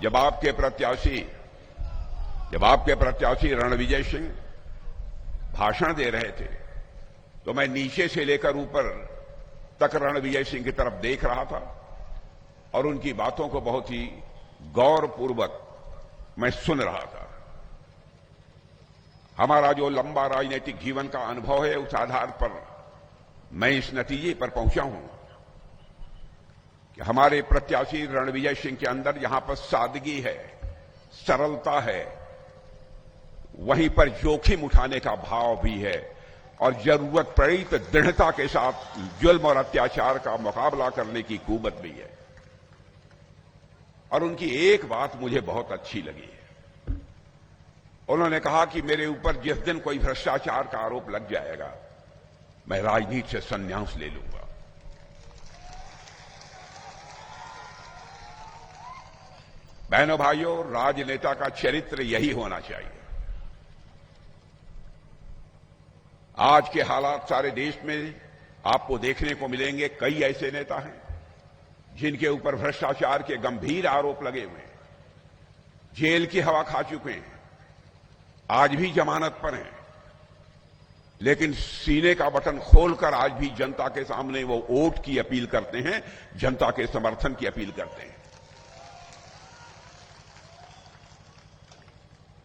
जब आपके प्रत्याशी रणविजय सिंह भाषण दे रहे थे तो मैं नीचे से लेकर ऊपर तक रणविजय सिंह की तरफ देख रहा था और उनकी बातों को बहुत ही गौरपूर्वक मैं सुन रहा था। हमारा जो लंबा राजनीतिक जीवन का अनुभव है, उस आधार पर मैं इस नतीजे पर पहुंचा हूं कि हमारे प्रत्याशी रणविजय सिंह के अंदर जहां पर सादगी है, सरलता है, वहीं पर जोखिम उठाने का भाव भी है और जरूरत पड़ी तो दृढ़ता के साथ जुल्म और अत्याचार का मुकाबला करने की कुव्वत भी है। और उनकी एक बात मुझे बहुत अच्छी लगी है। उन्होंने कहा कि मेरे ऊपर जिस दिन कोई भ्रष्टाचार का आरोप लग जाएगा, मैं राजनीति से संन्यास ले लूंगा। बहनों भाइयों, राजनेता का चरित्र यही होना चाहिए। आज के हालात सारे देश में आपको देखने को मिलेंगे। कई ऐसे नेता हैं जिनके ऊपर भ्रष्टाचार के गंभीर आरोप लगे हुए हैं, जेल की हवा खा चुके हैं, आज भी जमानत पर हैं, लेकिन सीने का बटन खोलकर आज भी जनता के सामने वो वोट की अपील करते हैं, जनता के समर्थन की अपील करते हैं।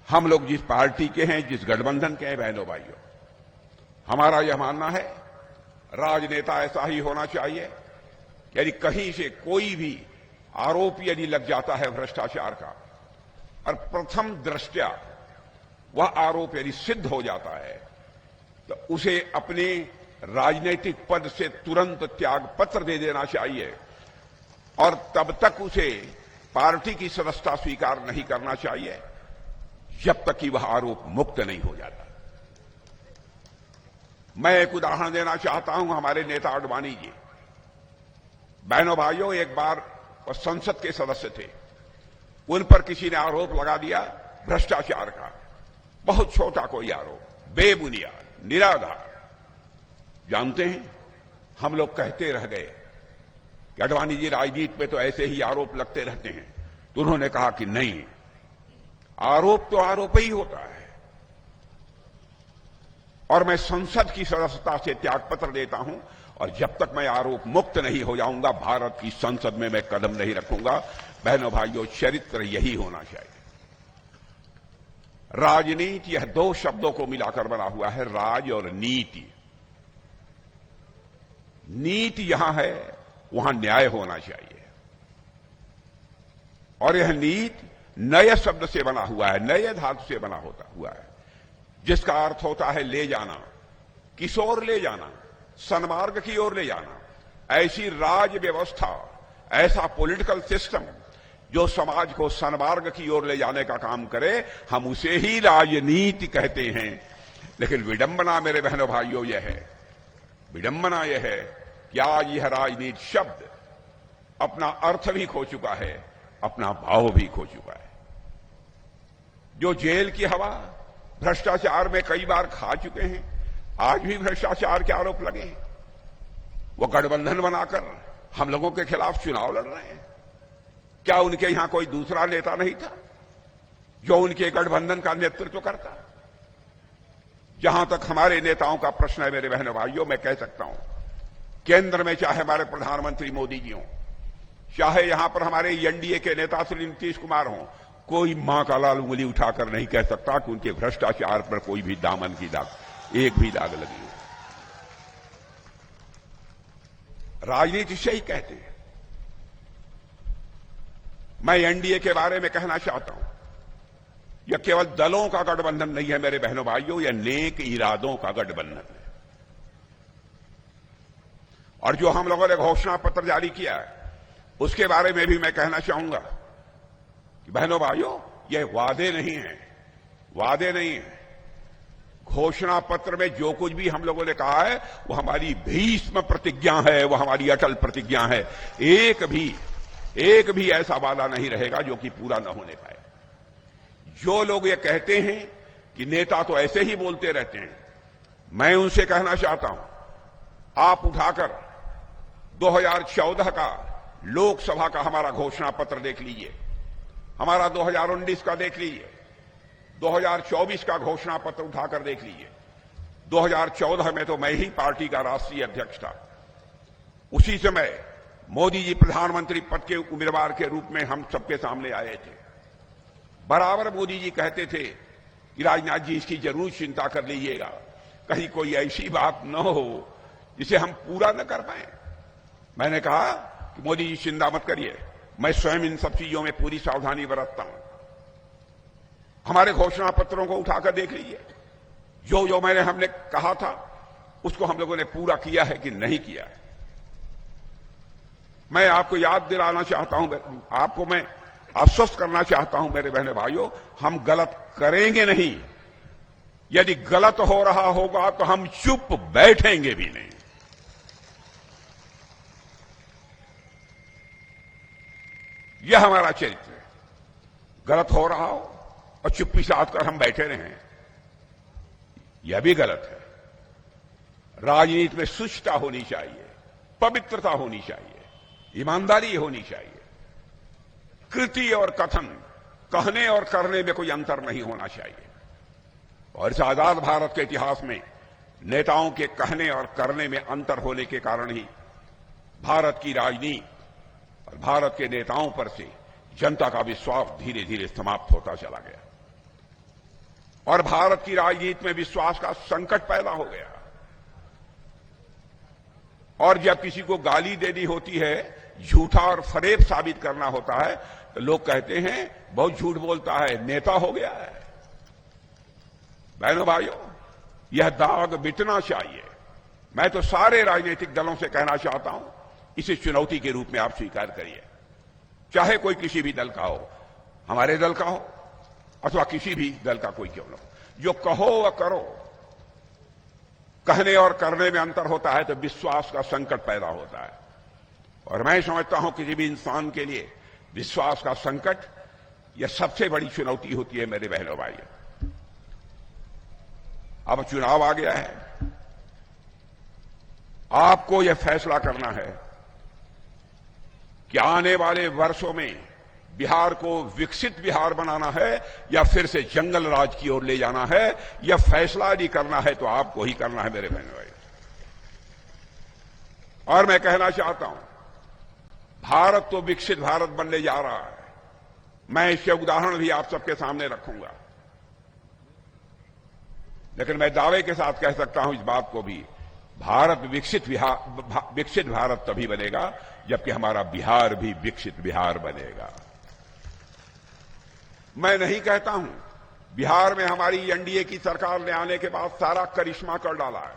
हम लोग जिस पार्टी के हैं, जिस गठबंधन के हैं, बहनों भाइयों, हमारा यह मानना है राजनेता ऐसा ही होना चाहिए। यदि कहीं से कोई भी आरोप यदि लग जाता है भ्रष्टाचार का और प्रथम दृष्टया वह आरोप यदि सिद्ध हो जाता है तो उसे अपने राजनीतिक पद से तुरंत त्याग पत्र दे देना चाहिए और तब तक उसे पार्टी की सदस्यता स्वीकार नहीं करना चाहिए जब तक कि वह आरोप मुक्त नहीं हो जाता। मैं एक उदाहरण देना चाहता हूं। हमारे नेता आडवाणी जी, बहनों भाइयों, एक बार वह संसद के सदस्य थे, उन पर किसी ने आरोप लगा दिया भ्रष्टाचार का, बहुत छोटा कोई आरोप, बेबुनियाद, निराधार। जानते हैं, हम लोग कहते रह गए कि आडवाणी जी राजनीति में तो ऐसे ही आरोप लगते रहते हैं। तो उन्होंने कहा कि नहीं, आरोप तो आरोप ही होता है और मैं संसद की सदस्यता से त्यागपत्र देता हूं और जब तक मैं आरोप मुक्त नहीं हो जाऊंगा, भारत की संसद में मैं कदम नहीं रखूंगा। बहनों भाइयों, चरित्र यही होना चाहिए। राजनीति यह दो शब्दों को मिलाकर बना हुआ है, राज और नीति। नीति यहां है, वहां न्याय होना चाहिए और यह नीति नए शब्द से बना हुआ है, नए धातु से बना हुआ है, जिसका अर्थ होता है ले जाना, किस ओर ले जाना, सन्मार्ग की ओर ले जाना। ऐसी राज व्यवस्था, ऐसा पॉलिटिकल सिस्टम जो समाज को सन्मार्ग की ओर ले जाने का काम करे, हम उसे ही राजनीति कहते हैं। लेकिन विडंबना मेरे बहनों भाइयों यह है, विडंबना यह है कि आज यह राजनीति शब्द अपना अर्थ भी खो चुका है, अपना भाव भी खो चुका है। जो जेल की हवा भ्रष्टाचार में कई बार खा चुके हैं, आज भी भ्रष्टाचार के आरोप लगे हैं, वो गठबंधन बनाकर हम लोगों के खिलाफ चुनाव लड़ रहे हैं। क्या उनके यहां कोई दूसरा नेता नहीं था जो उनके गठबंधन का नेतृत्व करता? जहां तक हमारे नेताओं का प्रश्न है मेरे बहनों भाइयों, मैं कह सकता हूं, केंद्र में चाहे हमारे प्रधानमंत्री मोदी जी हों, चाहे यहां पर हमारे एनडीए के नेता श्री नीतीश कुमार हों, कोई मां का लाल उंगली उठाकर नहीं कह सकता कि उनके भ्रष्टाचार पर कोई भी दामन की दाग, एक भी दाग लगी हो। राजनीति से ही कहते हैं। मैं एनडीए के बारे में कहना चाहता हूं, यह केवल दलों का गठबंधन नहीं है मेरे बहनों भाइयों, यह नेक इरादों का गठबंधन है। और जो हम लोगों ने घोषणा पत्र जारी किया है, उसके बारे में भी मैं कहना चाहूंगा कि बहनों भाइयों, यह वादे नहीं है, वादे नहीं है। घोषणा पत्र में जो कुछ भी हम लोगों ने कहा है वो हमारी भीष्म प्रतिज्ञा है, वो हमारी अटल प्रतिज्ञा है। एक भी ऐसा वादा नहीं रहेगा जो कि पूरा न होने पाए। जो लोग ये कहते हैं कि नेता तो ऐसे ही बोलते रहते हैं, मैं उनसे कहना चाहता हूं, आप उठाकर 2014 का लोकसभा का हमारा घोषणा पत्र देख लीजिए। हमारा 2019 का देख लीजिए, 2024 का घोषणा पत्र उठाकर देख लीजिए। 2014 में तो मैं ही पार्टी का राष्ट्रीय अध्यक्ष था। उसी समय मोदी जी प्रधानमंत्री पद के उम्मीदवार के रूप में हम सबके सामने आए थे। बराबर मोदी जी कहते थे कि राजनाथ जी इसकी जरूर चिंता कर लीजिएगा, कहीं कोई ऐसी बात न हो जिसे हम पूरा न कर पाए। मैंने कहा कि मोदी जी चिंता मत करिए, मैं स्वयं इन सब चीजों में पूरी सावधानी बरतता हूं। हमारे घोषणा पत्रों को उठाकर देख लीजिए, जो जो हमने कहा था उसको हम लोगों ने पूरा किया है कि नहीं किया है। मैं आपको याद दिलाना चाहता हूं, आपको मैं आश्वस्त करना चाहता हूं मेरे बहने भाइयों, हम गलत करेंगे नहीं। यदि गलत हो रहा होगा तो हम चुप बैठेंगे भी नहीं। यह हमारा चरित्र है। गलत हो रहा हो और चुप्पी साध कर हम बैठे रहें, यह भी गलत है। राजनीति में शुचिता होनी चाहिए, पवित्रता होनी चाहिए, ईमानदारी होनी चाहिए। कृति और कथन, कहने और करने में कोई अंतर नहीं होना चाहिए। और इस आजाद भारत के इतिहास में नेताओं के कहने और करने में अंतर होने के कारण ही भारत की राजनीति और भारत के नेताओं पर से जनता का विश्वास धीरे धीरे समाप्त होता चला गया और भारत की राजनीति में विश्वास का संकट पैदा हो गया। और जब किसी को गाली देनी होती है, झूठा और फरेब साबित करना होता है, तो लोग कहते हैं बहुत झूठ बोलता है, नेता हो गया है। बहनों भाइयों, यह दाग मिटना चाहिए। मैं तो सारे राजनीतिक दलों से कहना चाहता हूं, इसे चुनौती के रूप में आप स्वीकार करिए। चाहे कोई किसी भी दल का हो, हमारे दल का हो अथवा किसी भी दल का कोई क्यों न हो, जो कहो व करो, कहने और करने में अंतर होता है तो विश्वास का संकट पैदा होता है। और मैं समझता हूं किसी भी इंसान के लिए विश्वास का संकट यह सबसे बड़ी चुनौती होती है। मेरे बहनों भाइयों, अब चुनाव आ गया है, आपको यह फैसला करना है कि आने वाले वर्षों में बिहार को विकसित बिहार बनाना है या फिर से जंगल राज की ओर ले जाना है। यह फैसला यदि करना है तो आपको ही करना है मेरे बहनों भाई। और मैं कहना चाहता हूं, भारत तो विकसित भारत बनने जा रहा है। मैं इसके उदाहरण भी आप सबके सामने रखूंगा, लेकिन मैं दावे के साथ कह सकता हूं इस बात को भी, भारत विकसित भारत तभी बनेगा जबकि हमारा बिहार भी विकसित बिहार बनेगा। मैं नहीं कहता हूं बिहार में हमारी एनडीए की सरकार ने आने के बाद सारा करिश्मा कर डाला है,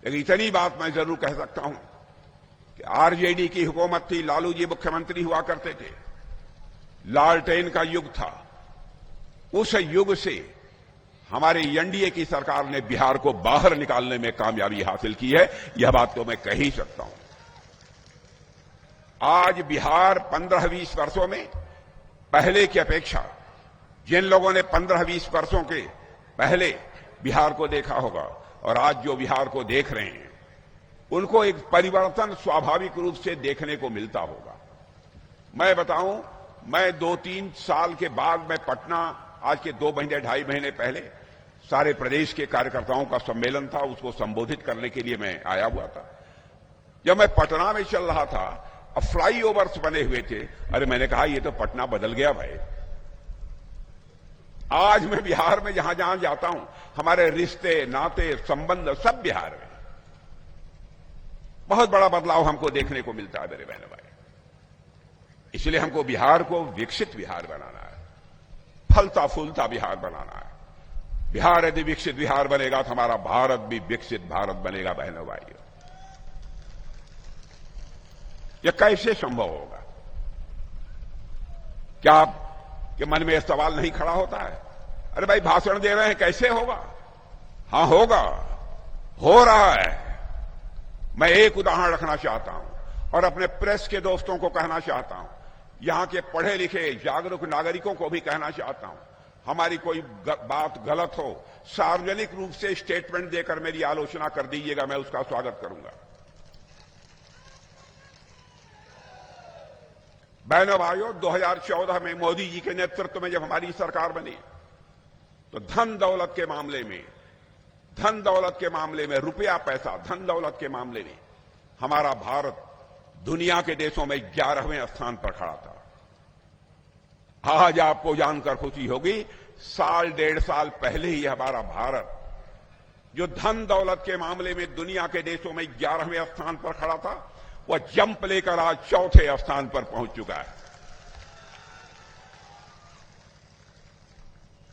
लेकिन इतनी बात मैं जरूर कह सकता हूं कि आरजेडी की हुकूमत थी, लालू जी मुख्यमंत्री हुआ करते थे, लालटेन का युग था। उस युग से हमारे एनडीए की सरकार ने बिहार को बाहर निकालने में कामयाबी हासिल की है, यह बात तो मैं कह ही सकता हूं। आज बिहार 15-20 वर्षों में पहले की अपेक्षा, जिन लोगों ने 15-20 वर्षों के पहले बिहार को देखा होगा और आज जो बिहार को देख रहे हैं, उनको एक परिवर्तन स्वाभाविक रूप से देखने को मिलता होगा। मैं बताऊं, मैं 2-3 साल के बाद मैं पटना, आज के 2 महीने 2.5 महीने पहले सारे प्रदेश के कार्यकर्ताओं का सम्मेलन था, उसको संबोधित करने के लिए मैं आया हुआ था। जब मैं पटना में चल रहा था, अब फ्लाईओवर्स बने हुए थे। अरे मैंने कहा ये तो पटना बदल गया भाई। आज मैं बिहार में जहां जहां जाता हूं, हमारे रिश्ते नाते संबंध सब बिहार में। बहुत बड़ा बदलाव हमको देखने को मिलता है मेरे बहनों भाई। इसलिए हमको बिहार को विकसित बिहार बनाना है, फलता फूलता बिहार बनाना है। बिहार यदि विकसित बिहार बनेगा तो हमारा भारत भी विकसित भारत बनेगा। बहनों भाइयों, यह कैसे संभव होगा? क्या आपके मन में यह सवाल नहीं खड़ा होता है? अरे भाई भाषण दे रहे हैं, कैसे होगा? हां होगा, हो रहा है। मैं एक उदाहरण रखना चाहता हूं और अपने प्रेस के दोस्तों को कहना चाहता हूं, यहां के पढ़े लिखे जागरूक नागरिकों को भी कहना चाहता हूं, हमारी कोई बात गलत हो, सार्वजनिक रूप से स्टेटमेंट देकर मेरी आलोचना कर दीजिएगा, मैं उसका स्वागत करूंगा। बहनों भाइयों, 2014 में मोदी जी के नेतृत्व में जब हमारी सरकार बनी तो धन दौलत के मामले में रुपया पैसा धन दौलत के मामले में हमारा भारत दुनिया के देशों में 11वें स्थान पर खड़ा था। आज आपको जानकर खुशी होगी, साल डेढ़ साल पहले ही हमारा भारत जो धन दौलत के मामले में दुनिया के देशों में 11वें स्थान पर खड़ा था, वह जंप लेकर आज चौथे स्थान पर पहुंच चुका है।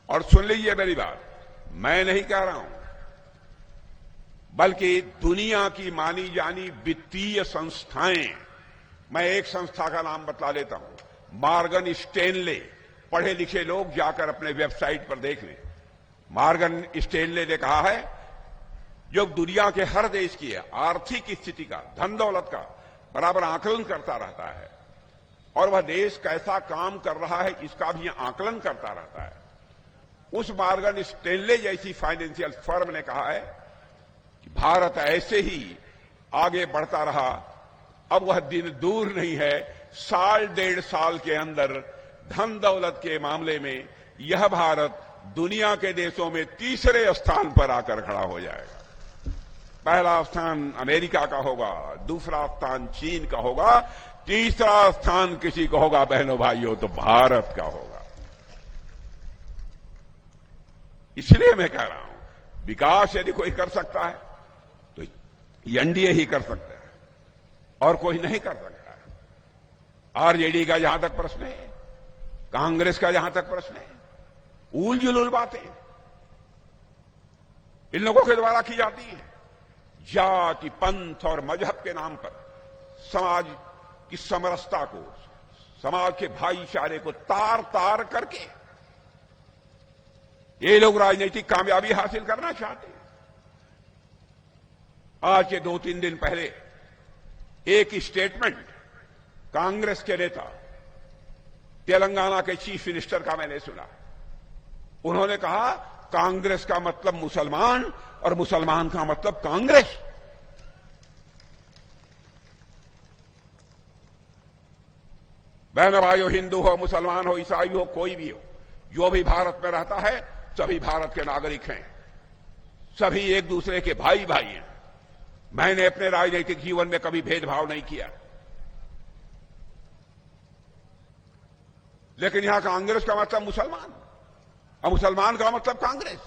और सुन लीजिए मेरी बात, मैं नहीं कह रहा हूं, बल्कि दुनिया की मानी जानी वित्तीय संस्थाएं, मैं एक संस्था का नाम बतला देता हूं, मॉर्गन स्टैनले। पढ़े लिखे लोग जाकर अपने वेबसाइट पर देख लें। मॉर्गन स्टैनले ने कहा है, जो दुनिया के हर देश की आर्थिक स्थिति का, धन दौलत का बराबर आकलन करता रहता है और वह देश कैसा काम कर रहा है इसका भी आकलन करता रहता है, उस मॉर्गन स्टैनले जैसी फाइनेंशियल फर्म ने कहा है कि भारत ऐसे ही आगे बढ़ता रहा, अब वह दिन दूर नहीं है, साल डेढ़ साल के अंदर धन दौलत के मामले में यह भारत दुनिया के देशों में तीसरे स्थान पर आकर खड़ा हो जाएगा। पहला स्थान अमेरिका का होगा, दूसरा स्थान चीन का होगा, तीसरा स्थान किसी का होगा बहनों भाइयों तो भारत का होगा। इसलिए मैं कह रहा हूं, विकास यदि कोई कर सकता है तो एनडीए ही कर सकता है और कोई नहीं कर सकता है। आरजेडी का जहां तक प्रश्न है, कांग्रेस का जहां तक प्रश्न है, उल जुलूल बातें इन लोगों के द्वारा की जाती है। जाति, पंथ और मजहब के नाम पर समाज की समरसता को, समाज के भाईचारे को तार तार करके ये लोग राजनीतिक कामयाबी हासिल करना चाहते हैं। आज के 2-3 दिन पहले एक स्टेटमेंट कांग्रेस के नेता, तेलंगाना के चीफ मिनिस्टर का मैंने सुना। उन्होंने कहा, कांग्रेस का मतलब मुसलमान और मुसलमान का मतलब कांग्रेस। बहनों भाइयों, हिंदू हो, मुसलमान हो, ईसाई हो, कोई भी हो, जो भी भारत में रहता है सभी भारत के नागरिक हैं, सभी एक दूसरे के भाई भाई हैं। मैंने अपने राजनीतिक जीवन में कभी भेदभाव नहीं किया, लेकिन यहां कांग्रेस का मतलब मुसलमान और मुसलमान का मतलब कांग्रेस।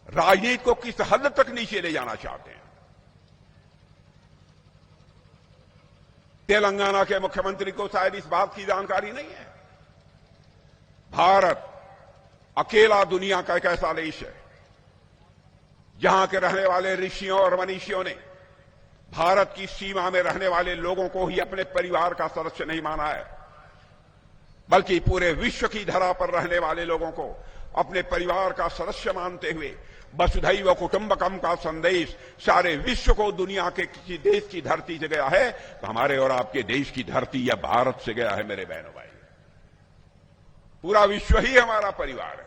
राजनीति को किस हद तक नीचे ले जाना चाहते हैं। तेलंगाना के मुख्यमंत्री को शायद इस बात की जानकारी नहीं है। भारत अकेला दुनिया का एक ऐसा देश है जहां के रहने वाले ऋषियों और मनीषियों ने भारत की सीमा में रहने वाले लोगों को ही अपने परिवार का सदस्य नहीं माना है, बल्कि पूरे विश्व की धरा पर रहने वाले लोगों को अपने परिवार का सदस्य मानते हुए वसुधैव कुटुंबकम का संदेश सारे विश्व को दुनिया के किसी देश की धरती से गया है तो हमारे और आपके देश की धरती या भारत से गया है। मेरे बहनों भाई, पूरा विश्व ही हमारा परिवार है।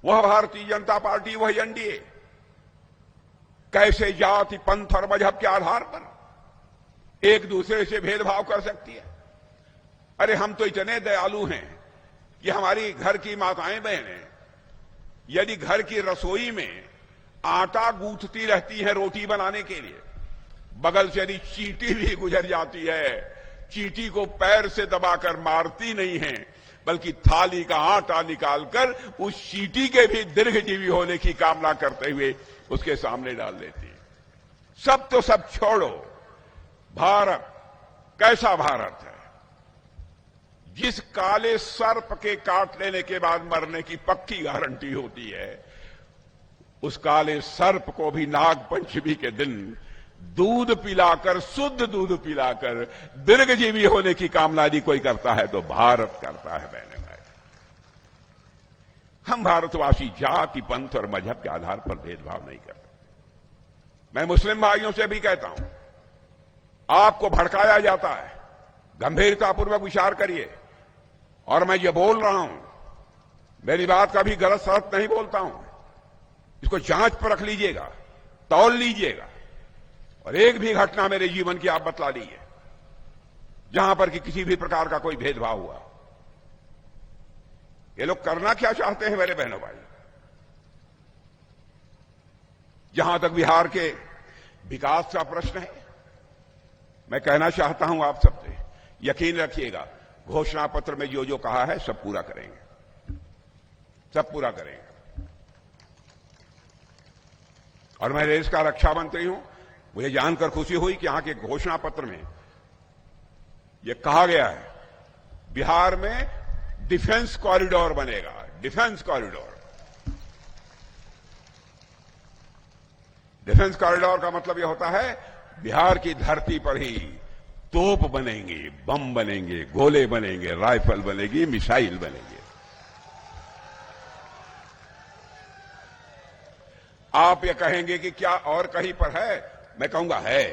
वह भारतीय जनता पार्टी, वह एनडीए कैसे जाति, पंथ और मजहब के आधार पर एक दूसरे से भेदभाव कर सकती है। अरे हम तो इतने दयालु हैं कि हमारी घर की माताएं बहनें यदि घर की रसोई में आटा गूंथती रहती हैं रोटी बनाने के लिए, बगल से यदि चींटी भी गुजर जाती है, चींटी को पैर से दबाकर मारती नहीं है, बल्कि थाली का आटा निकालकर उस चींटी के भी दीर्घजीवी होने की कामना करते हुए उसके सामने डाल देती है। सब तो सब छोड़ो, भारत कैसा भारत है जिस काले सर्प के काट लेने के बाद मरने की पक्की गारंटी होती है, उस काले सर्प को भी नाग पंचमी के दिन दूध पिलाकर, शुद्ध दूध पिलाकर दीर्घजीवी होने की कामना यदि कोई करता है तो भारत करता है। बहने भाई, हम भारतवासी जाति, पंथ और मजहब के आधार पर भेदभाव नहीं करते। मैं मुस्लिम भाइयों से भी कहता हूं, आपको भड़काया जाता है, गंभीरतापूर्वक विचार करिए। और मैं ये बोल रहा हूं, मेरी बात का भी गलत सलत नहीं बोलता हूं, इसको जांच पर रख लीजिएगा, तौल लीजिएगा और एक भी घटना मेरे जीवन की आप बतला लीजिए जहां पर कि किसी भी प्रकार का कोई भेदभाव हुआ। ये लोग करना क्या चाहते हैं मेरे बहनों भाई? जहां तक बिहार के विकास का प्रश्न है, मैं कहना चाहता हूं आप सबसे, यकीन रखिएगा घोषणा पत्र में जो जो कहा है सब पूरा करेंगे, सब पूरा करेंगे। और मैं देश का रक्षा मंत्री हूं, मुझे जानकर खुशी हुई कि यहां के घोषणा पत्र में यह कहा गया है बिहार में डिफेंस कॉरिडोर बनेगा, डिफेंस कॉरिडोर। डिफेंस कॉरिडोर का मतलब यह होता है बिहार की धरती पर ही तोप बनेंगे, बम बनेंगे, गोले बनेंगे, राइफल बनेगी, मिसाइल बनेंगे। आप ये कहेंगे कि क्या और कहीं पर है? मैं कहूंगा है।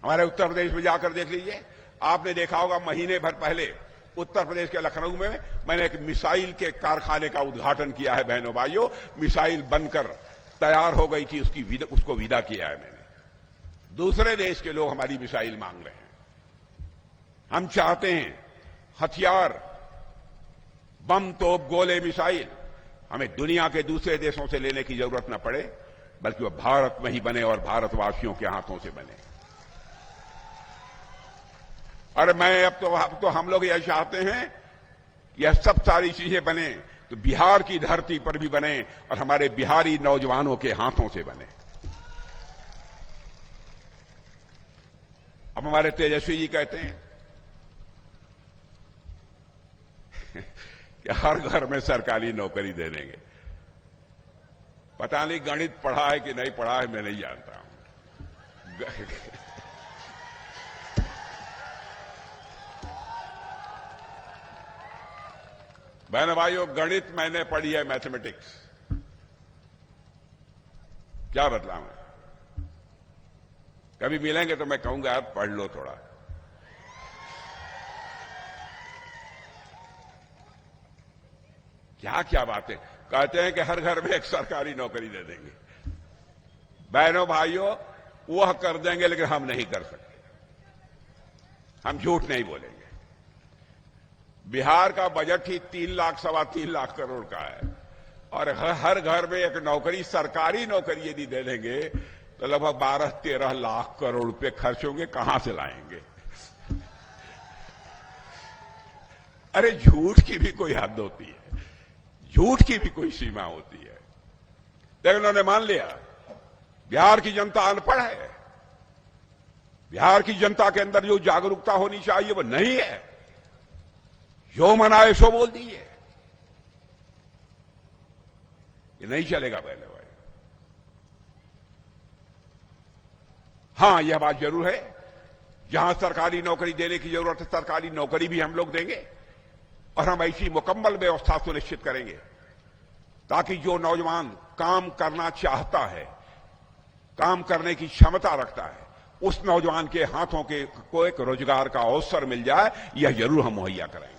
हमारे उत्तर प्रदेश में जाकर देख लीजिए, आपने देखा होगा महीने भर पहले उत्तर प्रदेश के लखनऊ में मैंने एक मिसाइल के कारखाने का उद्घाटन किया है। बहनों भाइयों, मिसाइल बनकर तैयार हो गई थी, उसको विदा किया है मैंने। दूसरे देश के लोग हमारी मिसाइल मांग रहे हैं। हम चाहते हैं हथियार, बम, तोप, गोले, मिसाइल हमें दुनिया के दूसरे देशों से लेने की जरूरत न पड़े, बल्कि वह भारत में ही बने और भारतवासियों के हाथों से बने। और मैं अब तो हम लोग यह चाहते हैं यह सब सारी चीजें बने तो बिहार की धरती पर भी बने और हमारे बिहारी नौजवानों के हाथों से बने। अब हमारे तेजस्वी जी कहते हैं कि हर घर में सरकारी नौकरी दे देंगे। पता नहीं गणित पढ़ा है कि नहीं पढ़ा है, मैं नहीं जानता हूं। बहन भाइयों, गणित मैंने पढ़ी है, मैथमेटिक्स। क्या बतलाऊं? कभी मिलेंगे तो मैं कहूंगा आप पढ़ लो थोड़ा। क्या क्या बातें कहते हैं कि हर घर में एक सरकारी नौकरी दे देंगे। बहनों भाइयों, वह कर देंगे लेकिन हम नहीं कर सकते। हम झूठ नहीं बोलेंगे। बिहार का बजट ही 3 लाख, 3.25 लाख करोड़ का है और हर घर में एक नौकरी, सरकारी नौकरी यदि दे देंगे तो लगभग 12-13 लाख करोड़ रुपए खर्च होंगे। कहां से लाएंगे? अरे झूठ की भी कोई हद होती है, झूठ की भी कोई सीमा होती है। लेकिन उन्होंने मान लिया बिहार की जनता अनपढ़ है, बिहार की जनता के अंदर जो जागरूकता होनी चाहिए वो नहीं है। जो मनाए सो बोल दीजिए, ये नहीं चलेगा पहले भाई। हां, यह बात जरूर है, जहां सरकारी नौकरी देने की जरूरत है सरकारी नौकरी भी हम लोग देंगे और हम ऐसी मुकम्मल व्यवस्था सुनिश्चित करेंगे ताकि जो नौजवान काम करना चाहता है, काम करने की क्षमता रखता है, उस नौजवान के हाथों को एक रोजगार का अवसर मिल जाए, यह जरूर हम मुहैया करेंगे।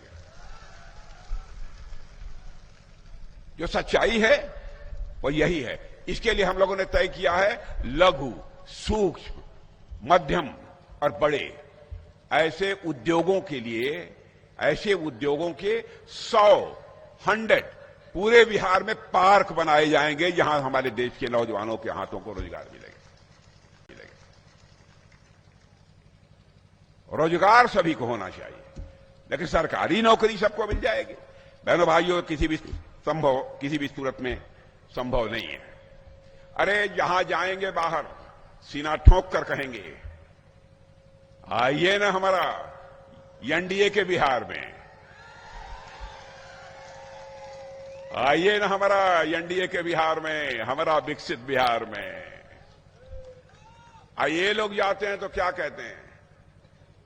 जो सच्चाई है वो यही है। इसके लिए हम लोगों ने तय किया है लघु, सूक्ष्म, मध्यम और बड़े ऐसे उद्योगों के लिए, ऐसे उद्योगों के 100 पूरे बिहार में पार्क बनाए जाएंगे जहां हमारे देश के नौजवानों के हाथों को रोजगार मिलेगा। रोजगार सभी को होना चाहिए, लेकिन सरकारी नौकरी सबको मिल जाएगी। बहनों भाइयों, किसी भी सूरत में संभव नहीं है। अरे जहां जाएंगे बाहर सीना ठोक कर कहेंगे आइए ना हमारा एनडीए के बिहार में, आइए ना हमारा एनडीए के बिहार में, हमारा विकसित बिहार में। ये लोग जाते हैं तो क्या कहते हैं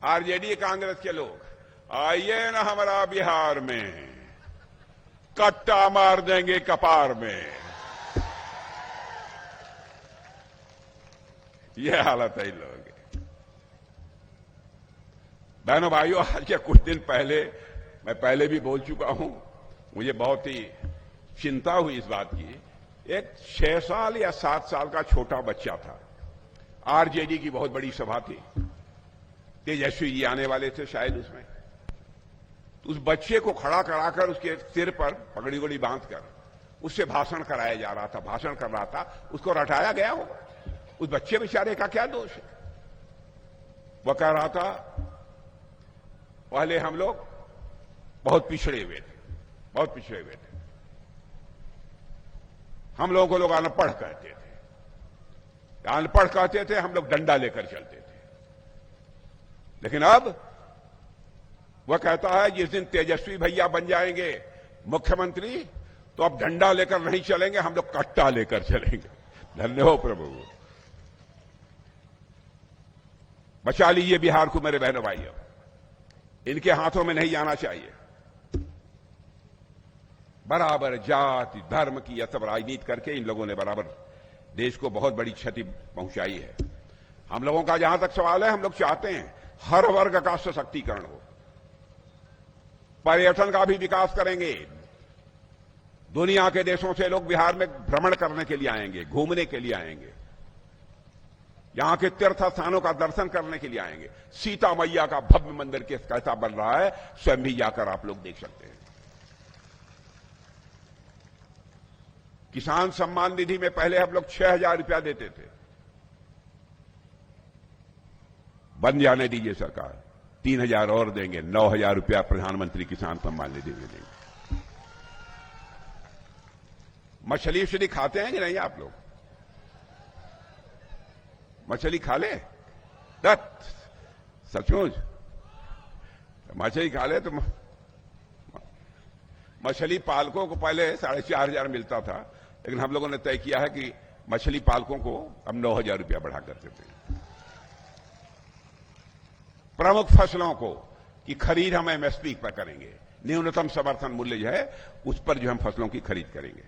आरजेडी कांग्रेस के लोग, आइए ना हमारा बिहार में, कट्टा मार देंगे कपार में। यह हालत है इन लोगों की। बहनों भाइयों, आज के कुछ दिन पहले, मैं पहले भी बोल चुका हूं, मुझे बहुत ही चिंता हुई इस बात की। एक 6 साल या 7 साल का छोटा बच्चा था, आरजेडी की बहुत बड़ी सभा थी, तेजस्वी जी आने वाले थे शायद उसमें, तो उस बच्चे को खड़ा कराकर उसके सिर पर पगड़ी वगड़ी बांधकर उससे भाषण कराया जा रहा था, भाषण कर रहा था, उसको रटाया गया होगा। उस बच्चे बेचारे का क्या दोष है? वह कह रहा था पहले हम लोग बहुत पिछड़े हुए थे, बहुत पिछड़े हुए थे, हम लोगों को लोग अनपढ़ कहते थे, अनपढ़ कहते थे, हम लोग डंडा लेकर चलते थे। लेकिन अब वह कहता है जिस दिन तेजस्वी भैया बन जाएंगे मुख्यमंत्री तो अब डंडा लेकर नहीं चलेंगे, हम लोग कट्टा लेकर चलेंगे। धन्य हो प्रभु। बचा लीजिए बिहार को मेरे बहनों भाइयों, इनके हाथों में नहीं आना चाहिए। बराबर जाति धर्म की यह सब राजनीति करके इन लोगों ने बराबर देश को बहुत बड़ी क्षति पहुंचाई है। हम लोगों का जहां तक सवाल है, हम लोग चाहते हैं हर वर्ग का सशक्तिकरण हो, पर्यटन का भी विकास करेंगे। दुनिया के देशों से लोग बिहार में भ्रमण करने के लिए आएंगे, घूमने के लिए आएंगे, यहां के तीर्थ स्थानों का दर्शन करने के लिए आएंगे। सीता मैया का भव्य मंदिर कैसा बन रहा है, स्वयं भी जाकर आप लोग देख सकते हैं। किसान सम्मान निधि में पहले हम लोग 6,000 रुपया देते थे, बन जाने दीजिए सरकार, 3,000 और देंगे, 9,000 रुपया प्रधानमंत्री किसान सम्मान निधि में देंगे। मछली उछली खाते हैं कि नहीं आप लोग? मछली खा ले? सचमुच मछली खा ले तो मछली पालकों को पहले 4,500 मिलता था, लेकिन हम लोगों ने तय किया है कि मछली पालकों को अब 9,000 रुपया बढ़ा कर देते हैं। प्रमुख फसलों को की खरीद हम एमएसपी पर करेंगे, न्यूनतम समर्थन मूल्य जो है उस पर जो हम फसलों की खरीद करेंगे।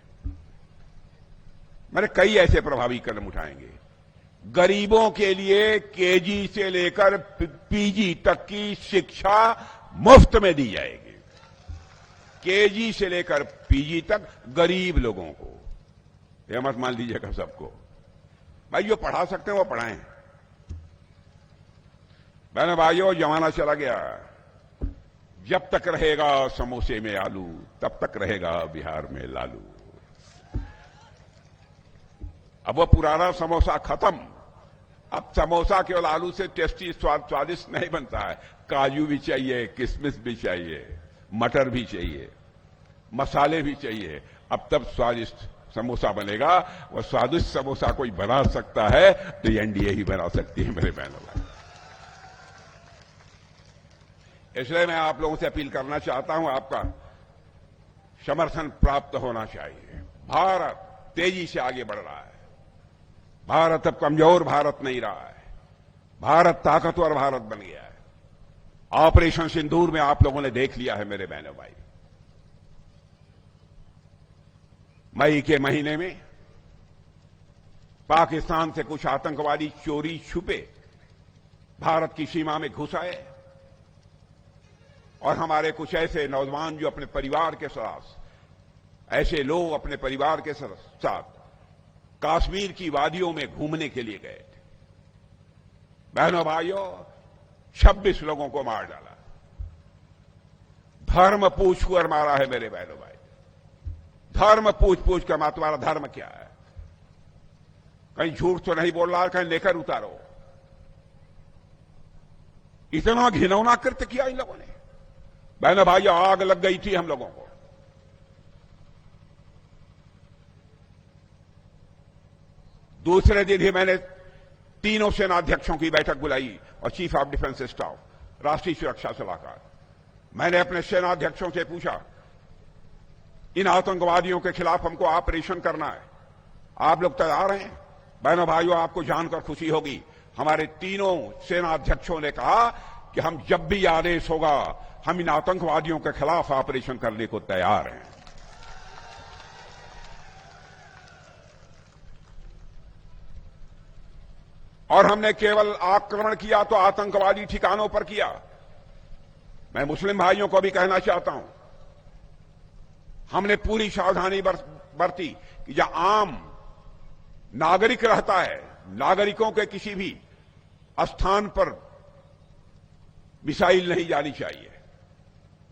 मैंने कई ऐसे प्रभावी कदम उठाएंगे। गरीबों के लिए केजी से लेकर पीजी तक की शिक्षा मुफ्त में दी जाएगी। केजी से लेकर पीजी तक गरीब लोगों को, यह मत मान लीजिएगा सबको। भाई जो पढ़ा सकते हैं वो पढ़ाएं। बहनों भाइयों, जमाना चला गया, जब तक रहेगा समोसे में आलू तब तक रहेगा बिहार में लालू। अब वो पुराना समोसा खत्म। अब समोसा केवल आलू से टेस्टी स्वादिष्ट नहीं बनता है, काजू भी चाहिए, किशमिश भी चाहिए, मटर भी चाहिए, मसाले भी चाहिए। अब तब स्वादिष्ट समोसा बनेगा। वो स्वादिष्ट समोसा कोई बना सकता है तो एनडीए ही बना सकती है मेरे बहनों भाई। इसलिए मैं आप लोगों से अपील करना चाहता हूं, आपका समर्थन प्राप्त होना चाहिए। भारत तेजी से आगे बढ़ रहा है। भारत अब कमजोर भारत नहीं रहा है, भारत ताकतवर भारत बन गया है। ऑपरेशन सिंदूर में आप लोगों ने देख लिया है मेरे बहनों भाई। मई के महीने में पाकिस्तान से कुछ आतंकवादी चोरी छुपे भारत की सीमा में घुस आए और हमारे कुछ ऐसे नौजवान जो अपने परिवार के साथ, ऐसे लोग अपने परिवार के साथ कश्मीर की वादियों में घूमने के लिए गए थे। बहनों भाइयों, 26 लोगों को मार डाला। धर्म पूछकर मारा है मेरे बहनों भाई, धर्म पूछ कर। तुम्हारा धर्म क्या है? कहीं झूठ तो नहीं बोल रहा, कहीं लेकर उतारो। इतना घिनौना कृत्य किया इन लोगों ने। बहनों भाइयों, आग लग गई थी हम लोगों को। दूसरे दिन ही मैंने तीनों सेनाध्यक्षों की बैठक बुलाई और चीफ ऑफ डिफेंस स्टाफ, राष्ट्रीय सुरक्षा सलाहकार। मैंने अपने सेनाध्यक्षों से पूछा, इन आतंकवादियों के खिलाफ हमको ऑपरेशन करना है, आप लोग तैयार हैं? बहनों भाइयों, आपको जानकर खुशी होगी, हमारे तीनों सेनाध्यक्षों ने कहा कि हम जब भी आदेश होगा हम इन आतंकवादियों के खिलाफ ऑपरेशन करने को तैयार हैं। और हमने केवल आक्रमण किया तो आतंकवादी ठिकानों पर किया। मैं मुस्लिम भाइयों को भी कहना चाहता हूं, हमने पूरी सावधानी बरती कि जहां आम नागरिक रहता है, नागरिकों के किसी भी स्थान पर मिसाइल नहीं जानी चाहिए,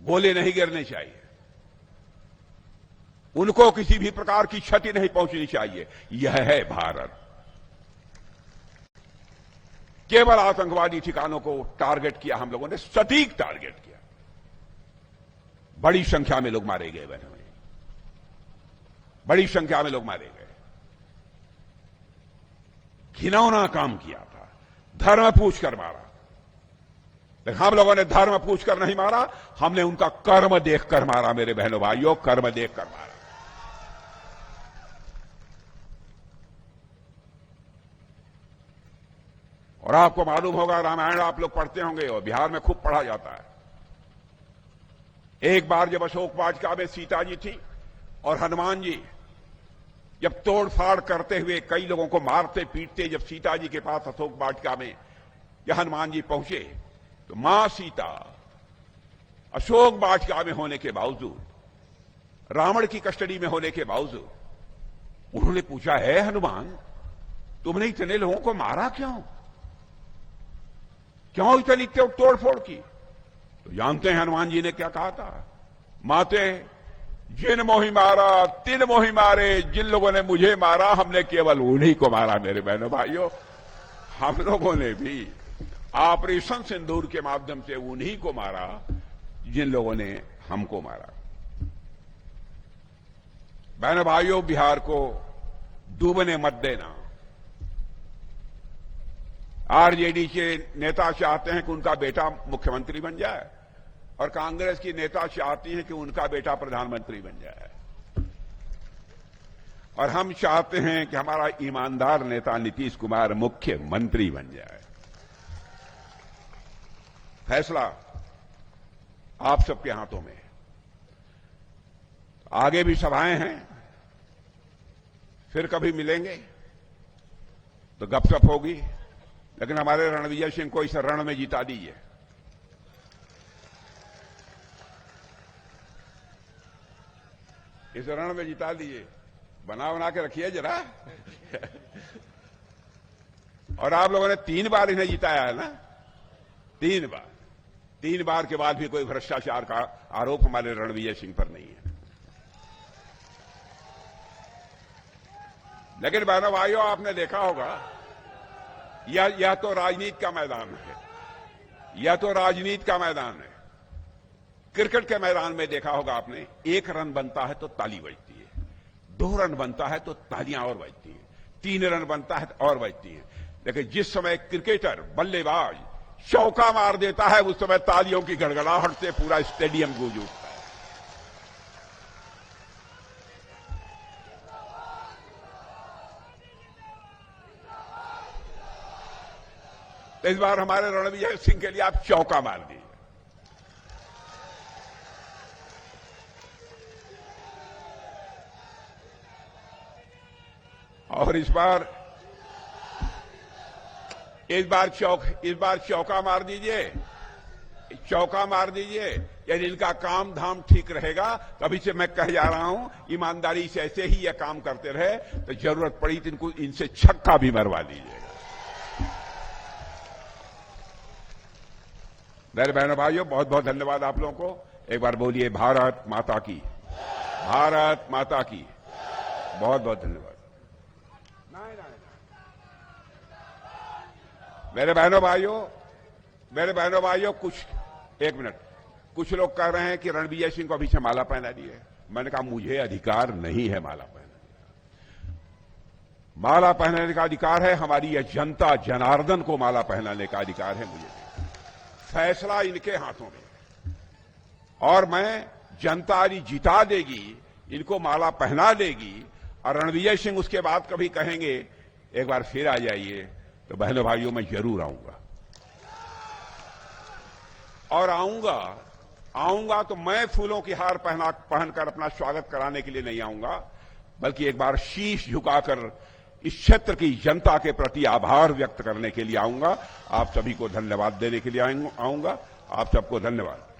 गोले नहीं गिरने चाहिए, उनको किसी भी प्रकार की क्षति नहीं पहुंचनी चाहिए। यह है भारत। केवल आतंकवादी ठिकानों को टारगेट किया हम लोगों ने, सटीक टारगेट किया। बड़ी संख्या में लोग मारे गए, बहनों, बड़ी संख्या में लोग मारे गए। घिनौना काम किया था, धर्म पूछकर मारा। लेकिन हम लोगों ने धर्म पूछकर नहीं मारा, हमने उनका कर्म देखकर मारा। मेरे बहनों भाइयों, कर्म देखकर मारा। और आपको मालूम होगा, रामायण आप लोग पढ़ते होंगे और बिहार में खूब पढ़ा जाता है। एक बार जब अशोक वाटिका में सीता जी थी और हनुमान जी जब तोड़फाड़ करते हुए कई लोगों को मारते पीटते जब सीता जी के पास अशोक वाटिका में या हनुमान जी पहुंचे, तो मां सीता अशोक वाटिका में होने के बावजूद, रावण की कस्टडी में होने के बावजूद, उन्होंने पूछा, है हनुमान, तुमने इतने लोगों को मारा क्यों? क्यों इतनी तोड़फोड़ की? तो जानते हैं हनुमान जी ने क्या कहा था? माते, जिन मोहि मारा तिन मोहि मारे, जिन लोगों ने मुझे मारा हमने केवल उन्हीं को मारा। मेरे बहनों भाइयों, हम लोगों ने भी ऑपरेशन सिंदूर के माध्यम से उन्हीं को मारा जिन लोगों ने हमको मारा। बहनों भाइयों, बिहार को डूबने मत देना। आरजेडी के नेता चाहते हैं कि उनका बेटा मुख्यमंत्री बन जाए और कांग्रेस की नेता चाहती है कि उनका बेटा प्रधानमंत्री बन जाए, और हम चाहते हैं कि हमारा ईमानदार नेता नीतीश कुमार मुख्यमंत्री बन जाए। फैसला आप सबके हाथों में है। आगे भी सभाएं हैं, फिर कभी मिलेंगे तो गपशप होगी, लेकिन हमारे रणविजय सिंह को इस रण में जिता दीजिए। इस रण में जिता दीजिए, बना के रखिए जरा। और आप लोगों ने 3 बार इन्हें जिताया है ना, 3 बार के बाद भी कोई भ्रष्टाचार का आरोप हमारे रणविजय सिंह पर नहीं है। लेकिन बहनों भाइयों, आपने देखा होगा, यह तो राजनीति का मैदान है, यह तो राजनीति का मैदान है। क्रिकेट के मैदान में देखा होगा आपने, 1 रन बनता है तो ताली बजती है, 2 रन बनता है तो तालियां और बजती हैं, 3 रन बनता है तो और बजती हैं। लेकिन जिस समय क्रिकेटर बल्लेबाज चौका मार देता है, उस समय तालियों की गड़गड़ाहट से पूरा स्टेडियम गूंज उठता है। तो इस बार हमारे रणविजय सिंह के लिए आप चौका मार दीजिए। और इस बार चौका मार दीजिए, चौका मार दीजिए। यदि इनका काम धाम ठीक रहेगा, तो अभी से मैं कह जा रहा हूं, ईमानदारी से ऐसे ही यह काम करते रहे तो जरूरत पड़ी तो इनसे छक्का भी मरवा दीजिएगा। मेरे बहनों भाइयों, बहुत बहुत धन्यवाद आप लोगों को। एक बार बोलिए भारत माता की, भारत माता की। बहुत बहुत धन्यवाद। मेरे बहनों भाइयों, एक मिनट, कुछ लोग कह रहे हैं कि रणविजय सिंह को अभी से माला पहना दिए। मैंने कहा, मुझे अधिकार नहीं है माला पहनाने। माला पहनाने का अधिकार है हमारी यह जनता जनार्दन को माला पहनाने का अधिकार है मुझे। फैसला इनके हाथों में, और मैं जनता जिता देगी, इनको माला पहना देगी। और रणविजय सिंह उसके बाद कभी कहेंगे एक बार फिर आ जाइए, तो बहनों भाइयों मैं जरूर आऊंगा। और आऊंगा तो मैं फूलों की हार पहनकर अपना स्वागत कराने के लिए नहीं आऊंगा, बल्कि एक बार शीश झुकाकर इस क्षेत्र की जनता के प्रति आभार व्यक्त करने के लिए आऊंगा। आप सभी को धन्यवाद देने के लिए आऊंगा। आप सबको धन्यवाद।